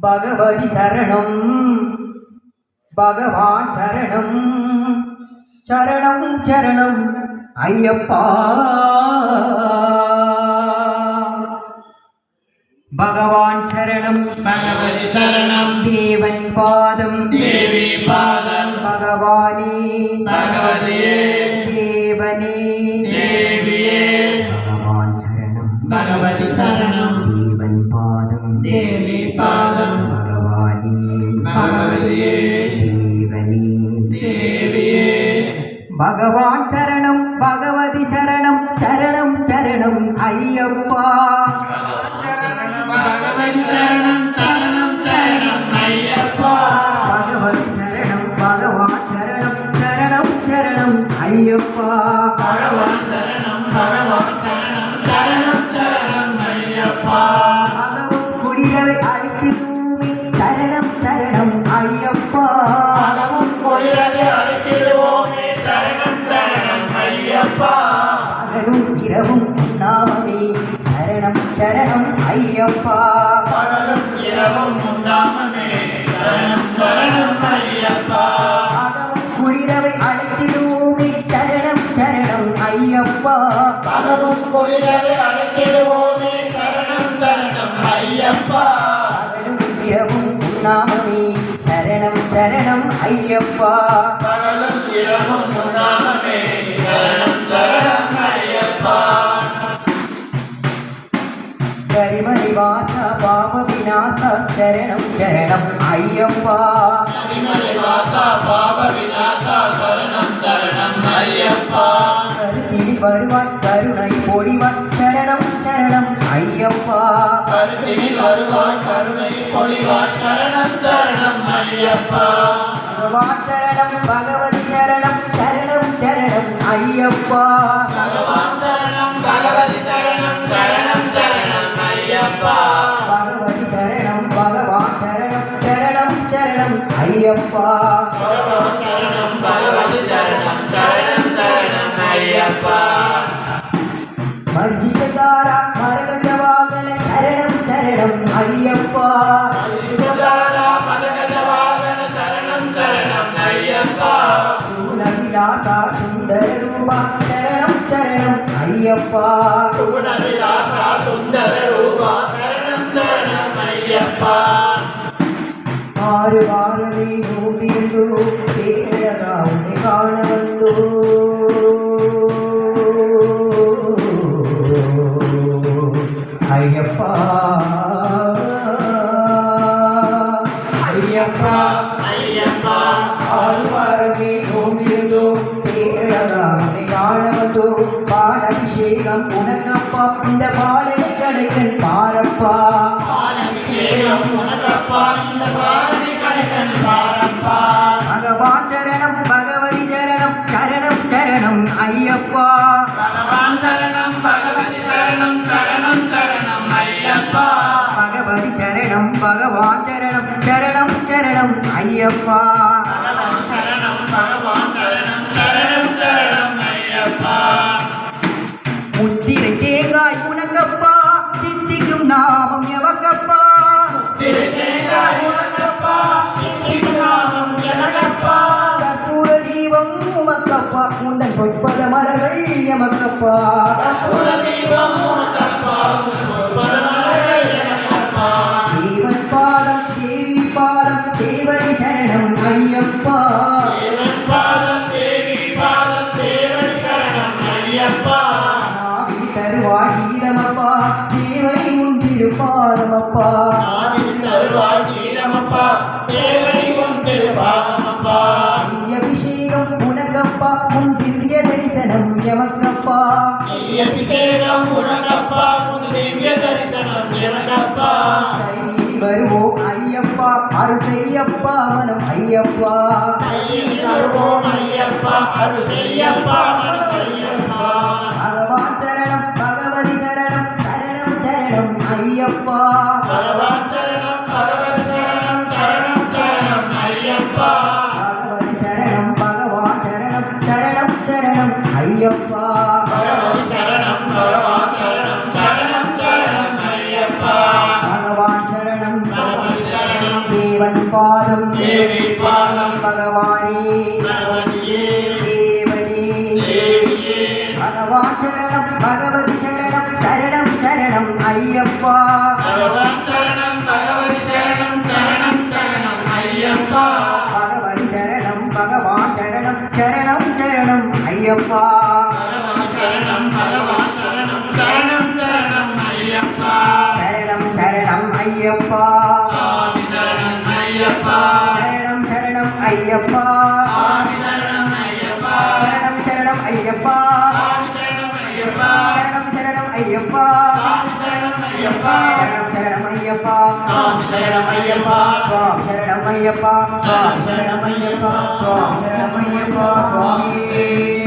பகவதி சரணம் பகவான் சரணம் சரணம் சரணம் ஐயப்பா பகவான் சரணம் பகவதி சரணம் தேவன் பாதம் தேவி பாதம் பகவானே பகவதியே தேவனே தேவியே பகவான் சரணம் பகவதி சரணம் தேவன் பாதம் தேவி பாதம் பகவானே பகவதியே தேவனே தேவியே பகவான் சரணம் பகவதி சரணம் சரணம் சரணம் ஐயப்பா பகவதி சரணம் சரணம் சரணம் ஐயப்பா பகவதி சரணம் பகவான் சரணம் சரணம் சரணம் ஐயப்பா பகவான் சரணம் பகவான் சரணம் சரணம் சரணம் ஐயப்பா பகவன் குடிகளை அழைத்திடுமே சரணம் சரணம் ஐயப்பா பகவும் கொடிரதை அழைத்திடுவோமே சரணம் சரணம் ஐயப்பா பகலும் இரவும் நாமமே சரணம் சரணம் ஐயப்பா பகலும் இரவும் உண்டாமமே சரணம் சரணம் ஐயப்பா பகவன் குடிகளை அழைத்திடுமே சரணம் சரணம் ஐயப்பா பகவும் கொடிரதை அழைத்திடுவோமே சரணம் சரணம் ஐயப்பா பகலும் இரவும் நாமமே சரணம் சரணம் ஐயப்பா பகலும் இரவும் உண்டாமமே சரணம் சரணம் ஐயப்பா கரிமணி வாச பாப விநாச சரணம் சரணம் ஐயப்பா கரிமலை வாசா பாப விநாசா சரணம் சரணம் ஐயப்பா கருத்தில் வருவான் கருணை பொழிவான் சரணம் சரணம் ஐயப்பா கருத்தினில் வருவாய் கருணை பொழிவாய் சரணம் சரணம் ஐயப்பா பகவான் சரணம் பகவதி சரணம் சரணம் சரணம் ஐயப்பா பகவான் சரணம் பகவதி சரணம் சரணம் சரணம் ஐயப்பா பகவதி சரணம் பகவான் சரணம் சரணம் சரணம் ஐயப்பா பகவான் சரணம் பகவதி சரணம் சரணம் சரணம் ஐயப்பா மர்ஜிஷதாரா மரகஜவாகன சரணம் சரணம் ஐயப்பா ஐயப்பா மதகஜ வாகன சரணம் சரணம் ஐயப்பா சூலவிலாசா சுந்தர ரூபா சரணம் சரணம் ஐயப்பா சுகுணவிலாசா சுந்தர ரூபா சரணம் சரணம் ஐயப்பா ஆறு வாரமே நோக்கியோ தேரதா உன்னை காண வந்தோ ஐயப்பா ஐயப்பா ஐயப்பா ஆறு வாரமே நோக்கியோ தேரதா உன்னை காண வந்தோ பாலபிஷேகம் உனக்கப்பா இந்த பாலனை கடைக்கன் பாரப்பா பாலபிஷேகம் உனக்கப்பா இந்த பாலனை கடைக்கன் பாரப்பா பகவான் சரணம் பகவதி சரணம் சரணம் சரணம் ஐயப்பா பகவான் சரணம் பகவதி சரணம் சரணம் சரணம் ஐயப்பா பகவதி சரணம் பகவான் சரணம் சரணம் சரணம் ஐயப்பா பகவான் சரணம் பகவான் சரணம் சரணம் சரணம் ஐயப்பா முத்திரை தேங்காய் உனக்கப்பா சித்திக்கும் நாமம் எவக்கப்பா திருச்சேங்காய் உனக்கப்பா சித்திக்குநாமம் எனக்கப்பா கற்பூர தீபம் உமக்கப்பா உந்தன் பொற்பத மலர்கள் எமக்கப்பா கற்பூர தீபம் உனக்கப்பா பொற்பதமலர்கள் எனக்கப்பா தேவன் பாதம் தேவி பாதம் தேவரி சரணம் ஐயப்பா தேவன் பாதம் தேவி பாதம் தேவன் சரணம் ஐயப்பா நாவில் தருவாய் கீதமப்பா தேவனை முன்திரு பாதமப்பா ஆவின் தருவாய் கீழமப்பா தேவனை கொண்டு பாதமப்பா அபிஷேகம் உனக்கப்பா உன் திவ்ய தரிசனம் எமக்கப்பா அபிஷேகம் உனக்கப்பா உன் திவ்ய தரிசனம் எனக்கப்பா கையில் வருவோம் ஐயப்பா அருள் செய்யப்பா மனம் ஐயப்பா கையில் தருவோம் ஐயப்பா அது செய்யப்பா மனம் ஐயப்பா பகவான் சரணம் பகவதி சரணம் சரணம் சரணம் ஐயப்பா பகவான் சரணம் பகவதி சரணம் சரணம் சரணம் ஐயப்பா பகவதி சரணம் பகவான் சரணம் சரணம் சரணம் ஐயப்பா பகவதி சரணம் பகவான் சரணம் சரணம் சரணம் ஐயப்பா பகவான் சரணம் பகவதி சரணம் பகவானின் பாதம் தேவி பாதம் பகவானே பகவதியே தேவனே தேவியே பகவான் சரணம் பகவதி சரணம் சரணம் சரணம் ஐயப்பா பகவான் சரணம் பகவதி சரணம் சரணம் சரணம் ஐயப்பா பகவதி சரணம் பகவான் சரணம் சரணம் சரணம் ஐயப்பா பகவான் சரணம் பகவான் சரணம் சரணம் சரணம் ஐயப்பா சரணம் சரணம் ஐயப்பா சுவாமி சரணம் ஐயப்பா சரணம் சரணம் ஐயப்பா சுவாமி சரணம் ஐயப்பா சரணம் சரணம் ஐயப்பா சுவாமி சரணம் ஐயப்பா சரணம் சரணம் ஐயப்பா சுவாமி சரணம் ஐயப்பா சரணம் சரணம் ஐயப்பா சுவாமி சரணம் ஐயப்பா சுவாமி சரணம் ஐயப்பா சுவாமி சரணம் ஐயப்பா சுவாமி சரணம் ஐயப்பா சுவாமி